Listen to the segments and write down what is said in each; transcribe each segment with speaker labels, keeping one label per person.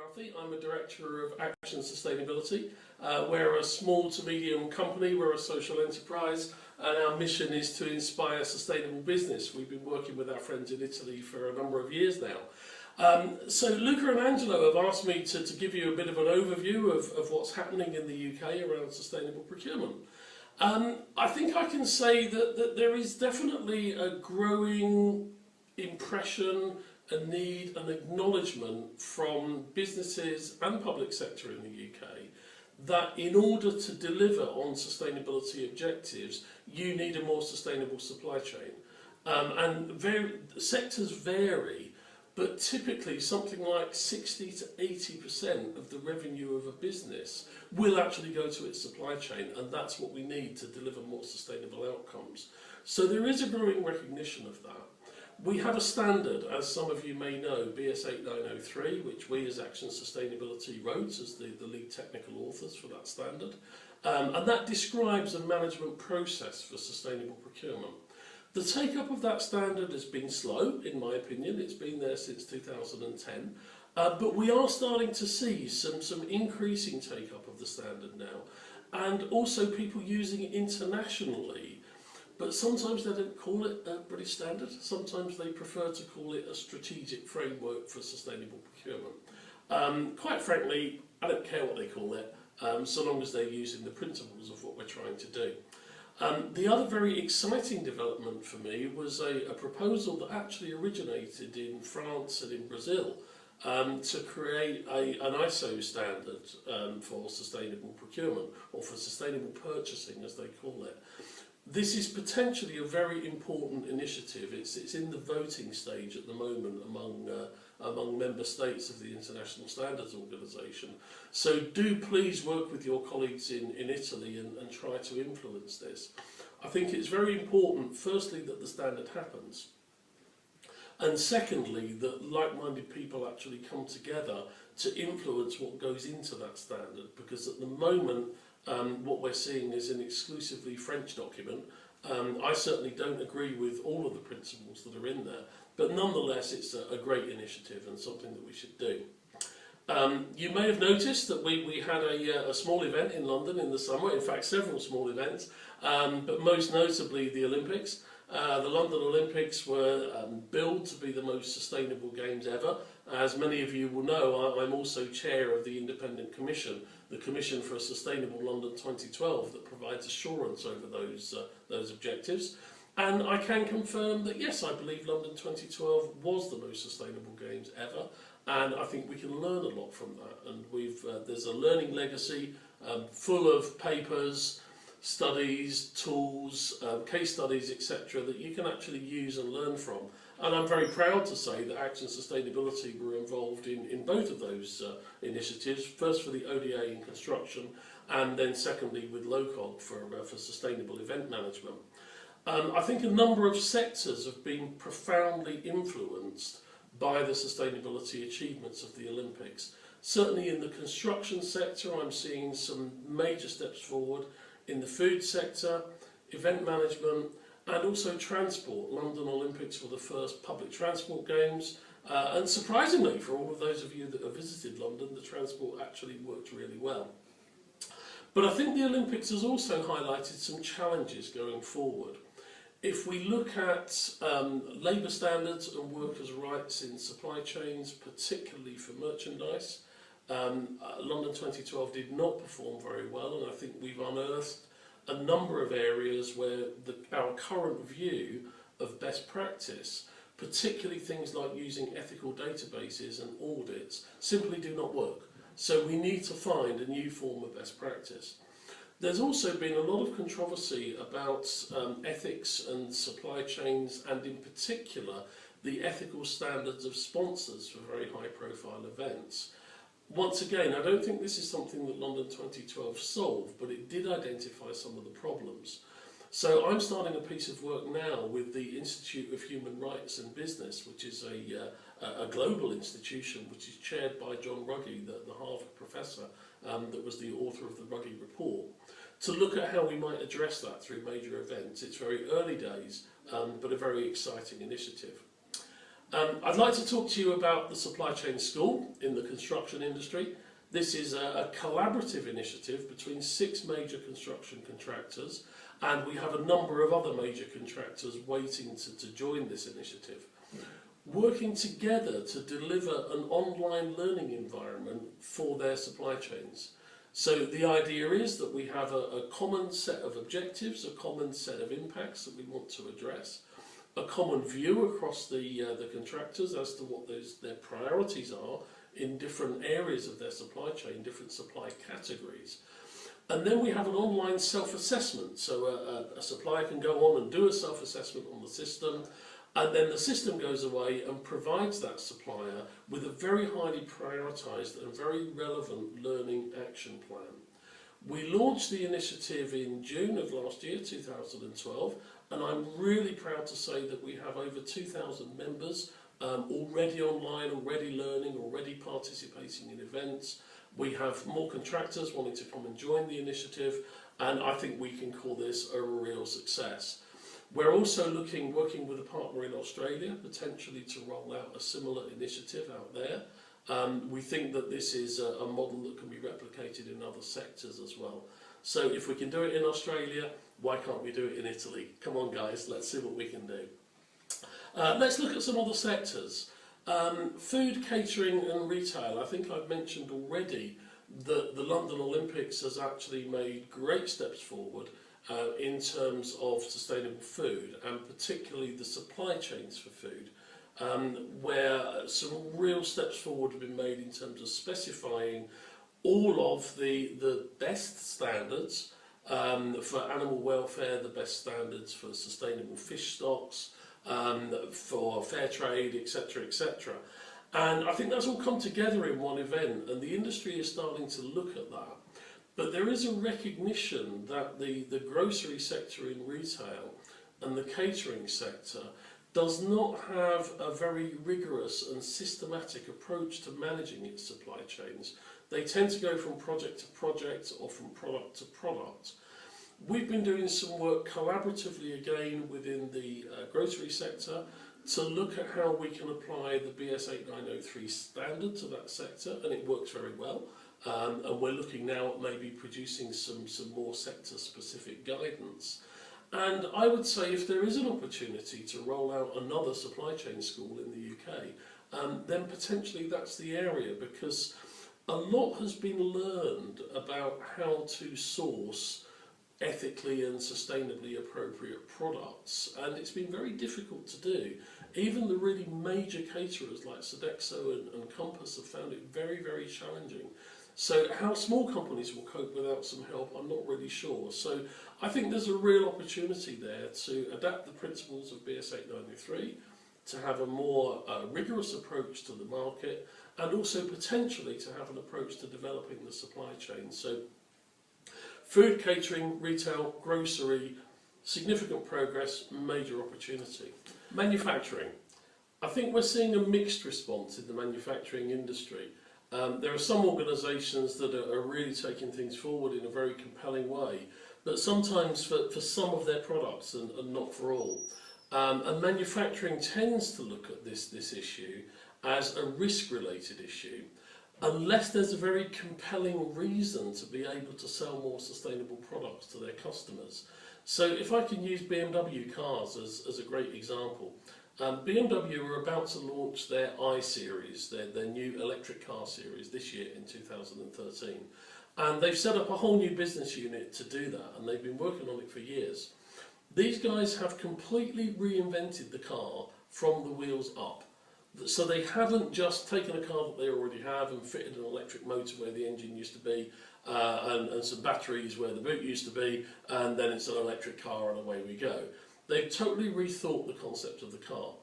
Speaker 1: mccharty. I'm a Director of Action Sustainability. We're a small to medium company, we're a social enterprise, and our mission is to inspire sustainable business. We've been working with our friends in Italy for a number of years now. So Luca and Angelo have asked me to give you a bit of an overview of what's happening in the UK around sustainable procurement. I think I can say that there is definitely a growing impression, a need, an acknowledgement from businesses and public sector in the UK that in order to deliver on sustainability objectives, you need a more sustainable supply chain. Sectors vary, but typically something like 60 to 80% of the revenue of a business will actually go to its supply chain, and that's what we need to deliver more sustainable outcomes. So there is a growing recognition of that. We have a standard, as some of you may know, BS 8903, which we as Action Sustainability wrote as the lead technical authors for that standard. And that describes a management process for sustainable procurement. The take-up of that standard has been slow, in my opinion. It's been there since 2010. But we are starting to see some increasing take-up of the standard now. And also people using it internationally. But sometimes they don't call it a British standard. Sometimes they prefer to call it a strategic framework for sustainable procurement. Quite frankly, I don't care what they call it, so long as they're using the principles of what we're trying to do. The other very exciting development for me was a proposal that actually originated in France and in Brazil to create an ISO standard for sustainable procurement, or for sustainable purchasing as they call it. This is potentially a very important initiative. It's in the voting stage at the moment among member states of the International Standards Organization. So do please work with your colleagues in Italy and try to influence this. I think it's very important, firstly, that the standard happens. And secondly, that like-minded people actually come together to influence what goes into that standard. Because at the moment, what we're seeing is an exclusively French document. I certainly don't agree with all of the principles that are in there, but nonetheless it's a great initiative and something that we should do. You may have noticed that we had a small event in London in the summer, in fact several small events, but most notably the Olympics. The London Olympics were billed to be the most sustainable games ever. As many of you will know, I'm also chair of the Independent Commission, the Commission for a Sustainable London 2012, that provides assurance over those objectives. And I can confirm that yes, I believe London 2012 was the most sustainable games ever, and I think we can learn a lot from that. And there's a learning legacy full of papers, studies, tools, case studies, etc., that you can actually use and learn from. And I'm very proud to say that Action Sustainability were involved in both of those initiatives, first for the ODA in construction, and then secondly with LOCOG for sustainable event management. I think a number of sectors have been profoundly influenced by the sustainability achievements of the Olympics. Certainly in the construction sector, I'm seeing some major steps forward. In the food sector, event management, and also transport. London Olympics were the first public transport games, and surprisingly for all of those of you that have visited London, the transport actually worked really well. But I think the Olympics has also highlighted some challenges going forward. If we look at labour standards and workers' rights in supply chains, particularly for merchandise, London 2012 did not perform very well, and I think we've unearthed a number of areas where our current view of best practice, particularly things like using ethical databases and audits, simply do not work. So we need to find a new form of best practice. There's also been a lot of controversy about ethics and supply chains, and in particular the ethical standards of sponsors for very high profile events. Once again, I don't think this is something that London 2012 solved, but it did identify some of the problems. So I'm starting a piece of work now with the Institute of Human Rights and Business, which is a global institution which is chaired by John Ruggie, the Harvard professor that was the author of the Ruggie Report, to look at how we might address that through major events. It's very early days, but a very exciting initiative. I'd like to talk to you about the Supply Chain School in the construction industry. This is a collaborative initiative between 6 major construction contractors, and we have a number of other major contractors waiting to join this initiative, working together to deliver an online learning environment for their supply chains. So the idea is that we have a common set of objectives, a common set of impacts that we want to address, a common view across the contractors as to what their priorities are in different areas of their supply chain, different supply categories. And then we have an online self-assessment, so a supplier can go on and do a self-assessment on the system, and then the system goes away and provides that supplier with a very highly prioritised and very relevant learning action plan. We launched the initiative in June of last year, 2012, and I'm really proud to say that we have over 2,000 members already online, already learning, already participating in events. We have more contractors wanting to come and join the initiative, and I think we can call this a real success. We're also working with a partner in Australia, potentially to roll out a similar initiative out there. We think that this is a model that can be replicated in other sectors as well. So if we can do it in Australia, why can't we do it in Italy? Come on guys, let's see what we can do. Let's look at some other sectors. Food, catering and retail. I think I've mentioned already that the London Olympics has actually made great steps forward in terms of sustainable food, and particularly the supply chains for food, where some real steps forward have been made in terms of specifying all of the best standards for animal welfare, the best standards for sustainable fish stocks, for fair trade, etc., etc. And I think that's all come together in one event, and the industry is starting to look at that. But there is a recognition that the grocery sector in retail and the catering sector does not have a very rigorous and systematic approach to managing its supply chains. They tend to go from project to project or from product to product. We've been doing some work collaboratively again within the grocery sector to look at how we can apply the BS 8903 standard to that sector, and it works very well. And we're looking now at maybe producing some more sector-specific guidance. And I would say if there is an opportunity to roll out another supply chain school in the UK, then potentially that's the area, because a lot has been learned about how to source ethically and sustainably appropriate products, and it's been very difficult to do. Even the really major caterers like Sodexo and Compass have found it very, very challenging. So how small companies will cope without some help, I'm not really sure. So I think there's a real opportunity there to adapt the principles of BS 8903, to have a more rigorous approach to the market, and also potentially to have an approach to developing the supply chain. So food, catering, retail, grocery, significant progress, major opportunity. Manufacturing. I think we're seeing a mixed response in the manufacturing industry. There are some organisations that are really taking things forward in a very compelling way, but sometimes for some of their products and not for all. And manufacturing tends to look at this issue as a risk-related issue, unless there's a very compelling reason to be able to sell more sustainable products to their customers. So if I can use BMW cars as a great example, BMW are about to launch their i-Series, their new electric car series, this year in 2013. And they've set up a whole new business unit to do that, and they've been working on it for years. These guys have completely reinvented the car from the wheels up. So they haven't just taken a car that they already have and fitted an electric motor where the engine used to be, and some batteries where the boot used to be, and then it's an electric car and away we go. They've totally rethought the concept of the car.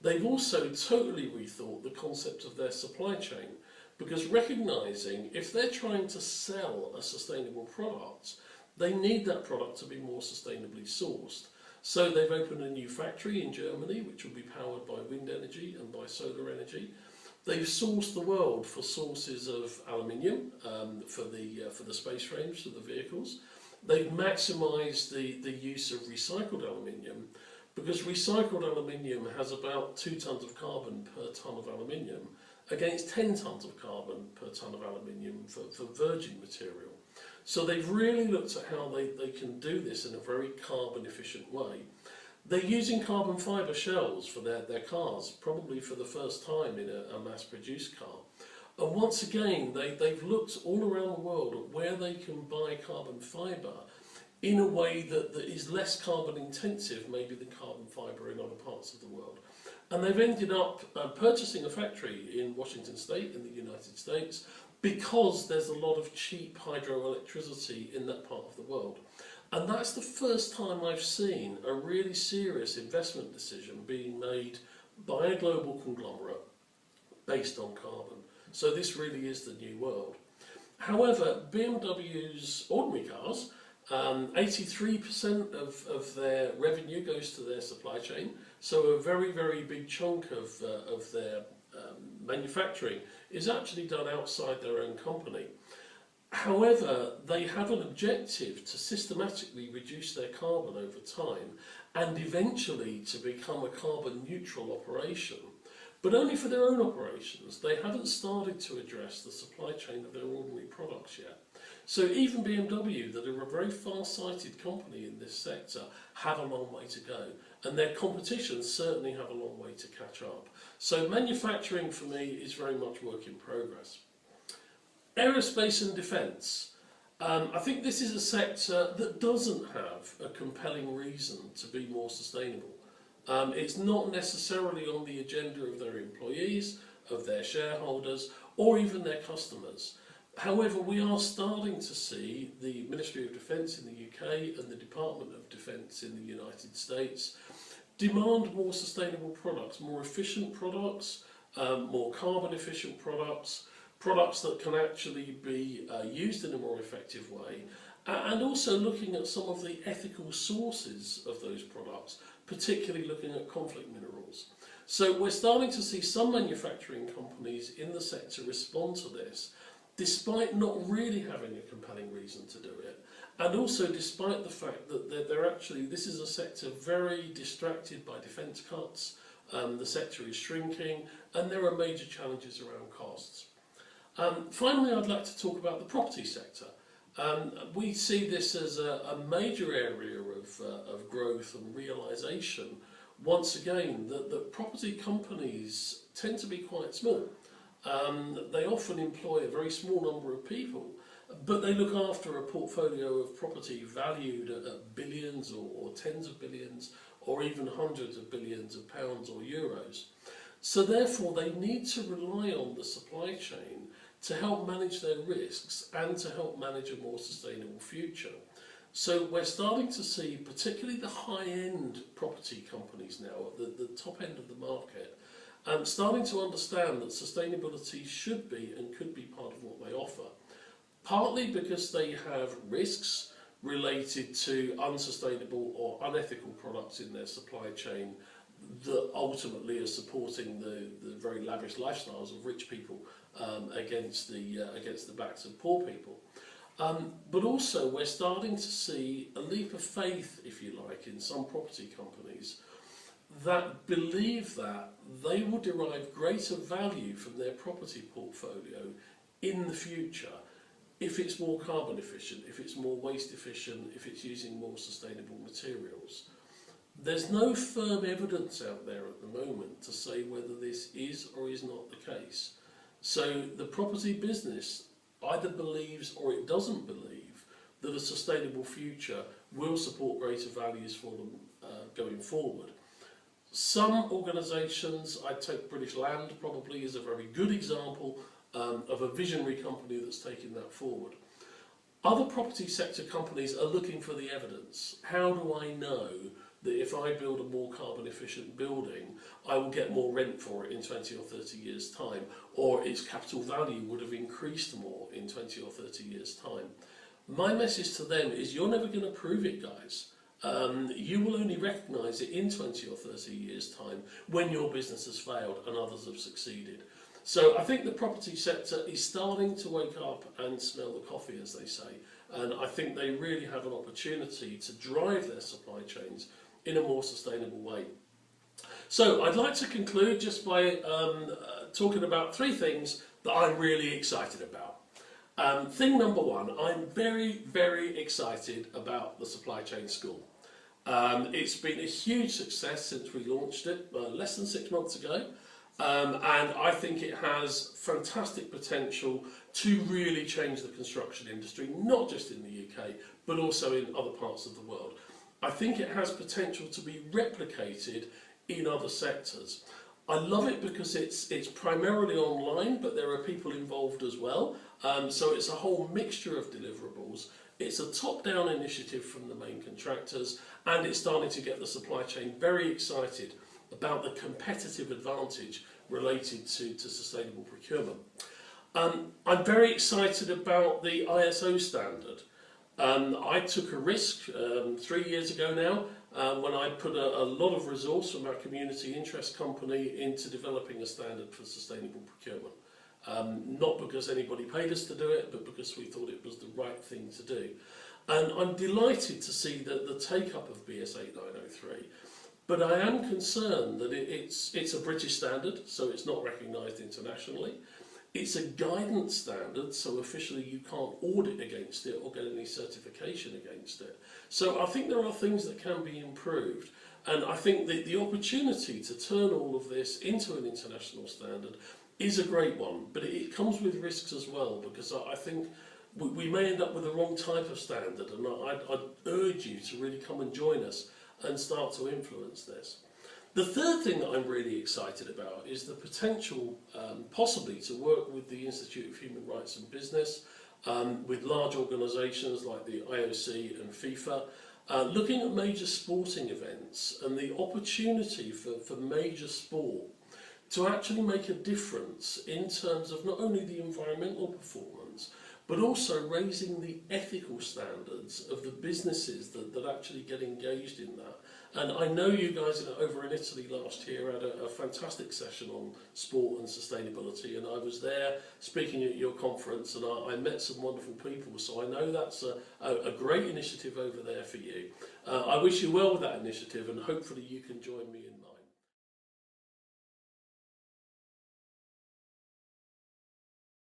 Speaker 1: They've also totally rethought the concept of their supply chain, because recognising if they're trying to sell a sustainable product, they need that product to be more sustainably sourced. So they've opened a new factory in Germany, which will be powered by wind energy and by solar energy. They've sourced the world for sources of aluminium for the space frames for the vehicles. They've maximised the use of recycled aluminium, because recycled aluminium has about 2 tonnes of carbon per tonne of aluminium against 10 tonnes of carbon per tonne of aluminium for virgin material. So they've really looked at how they can do this in a very carbon efficient way. They're using carbon fibre shells for their cars, probably for the first time in a mass-produced car. And once again, they've looked all around the world at where they can buy carbon fibre in a way that is less carbon intensive maybe than carbon fibre in other parts of the world. And they've ended up purchasing a factory in Washington State in the United States because there's a lot of cheap hydroelectricity in that part of the world. And that's the first time I've seen a really serious investment decision being made by a global conglomerate based on carbon. So this really is the new world. However, BMW's ordinary cars, 83% of their revenue goes to their supply chain, so a very, very big chunk of their manufacturing is actually done outside their own company. However, they have an objective to systematically reduce their carbon over time and eventually to become a carbon neutral operation, but only for their own operations. They haven't started to address the supply chain of their ordinary products yet. So even BMW, that are a very far-sighted company in this sector, have a long way to go, and their competition certainly have a long way to catch up. So manufacturing for me is very much work in progress. Aerospace and defence. I think this is a sector that doesn't have a compelling reason to be more sustainable. It's not necessarily on the agenda of their employees, of their shareholders, or even their customers. However, we are starting to see the Ministry of Defence in the UK and the Department of Defence in the United States demand more sustainable products, more efficient products, more carbon efficient products, products that can actually be used in a more effective way, and also looking at some of the ethical sources of those products, particularly looking at conflict minerals. So we're starting to see some manufacturing companies in the sector respond to this, despite not really having a compelling reason to do it, and also despite the fact that they're actually, this is a sector very distracted by defence cuts, the sector is shrinking, and there are major challenges around costs. Finally, I'd like to talk about the property sector. We see this as a major area of growth and realisation. Once again, that property companies tend to be quite small. They often employ a very small number of people, but they look after a portfolio of property valued at billions or tens of billions or even hundreds of billions of pounds or euros. So therefore they need to rely on the supply chain to help manage their risks and to help manage a more sustainable future. So we're starting to see particularly the high-end property companies now at the top end of the market starting to understand that sustainability should be and could be part of what they offer. Partly because they have risks related to unsustainable or unethical products in their supply chain that ultimately are supporting the very lavish lifestyles of rich people against the backs of poor people. But also we're starting to see a leap of faith, if you like, in some property companies that believe that they will derive greater value from their property portfolio in the future if it's more carbon efficient, if it's more waste efficient, if it's using more sustainable materials. There's no firm evidence out there at the moment to say whether this is or is not the case. So the property business either believes or it doesn't believe that a sustainable future will support greater values for them going forward. Some organisations, I'd take British Land probably as a very good example of a visionary company that's taken that forward. Other property sector companies are looking for the evidence. How do I know that if I build a more carbon efficient building, I will get more rent for it in 20 or 30 years' time, or its capital value would have increased more in 20 or 30 years' time? My message to them is you're never going to prove it, guys. You will only recognise it in 20 or 30 years' time when your business has failed and others have succeeded. So I think the property sector is starting to wake up and smell the coffee, as they say, and I think they really have an opportunity to drive their supply chains in a more sustainable way. So I'd like to conclude just by talking about three things that I'm really excited about. Thing number one, I'm very, very excited about the Supply Chain School. It's been a huge success since we launched it less than 6 months ago, and I think it has fantastic potential to really change the construction industry, not just in the UK, but also in other parts of the world. I think it has potential to be replicated in other sectors. I love it because it's primarily online, but there are people involved as well. So it's a whole mixture of deliverables. It's a top-down initiative from the main contractors, and it's starting to get the supply chain very excited about the competitive advantage related to sustainable procurement. I'm very excited about the ISO standard. I took a risk 3 years ago now when I put a lot of resource from our community interest company into developing a standard for sustainable procurement. Not because anybody paid us to do it, but because we thought it was the right thing to do. And I'm delighted to see that the take-up of BS 8903, but I am concerned that it's a British standard, so it's not recognised internationally. It's a guidance standard, so officially you can't audit against it or get any certification against it. So I think there are things that can be improved, and I think that the opportunity to turn all of this into an international standard is a great one, but it comes with risks as well, because I think we may end up with the wrong type of standard, and I'd urge you to really come and join us and start to influence this. The third thing that I'm really excited about is the potential possibly to work with the Institute of Human Rights and Business, with large organisations like the IOC and FIFA, looking at major sporting events and the opportunity for major sport to actually make a difference in terms of not only the environmental performance, but also raising the ethical standards of the businesses that actually get engaged in that. And I know you guys over in Italy last year had a fantastic session on sport and sustainability, and I was there speaking at your conference, and I met some wonderful people, so I know that's a great initiative over there for you. I wish you well with that initiative, and hopefully you can join me in March.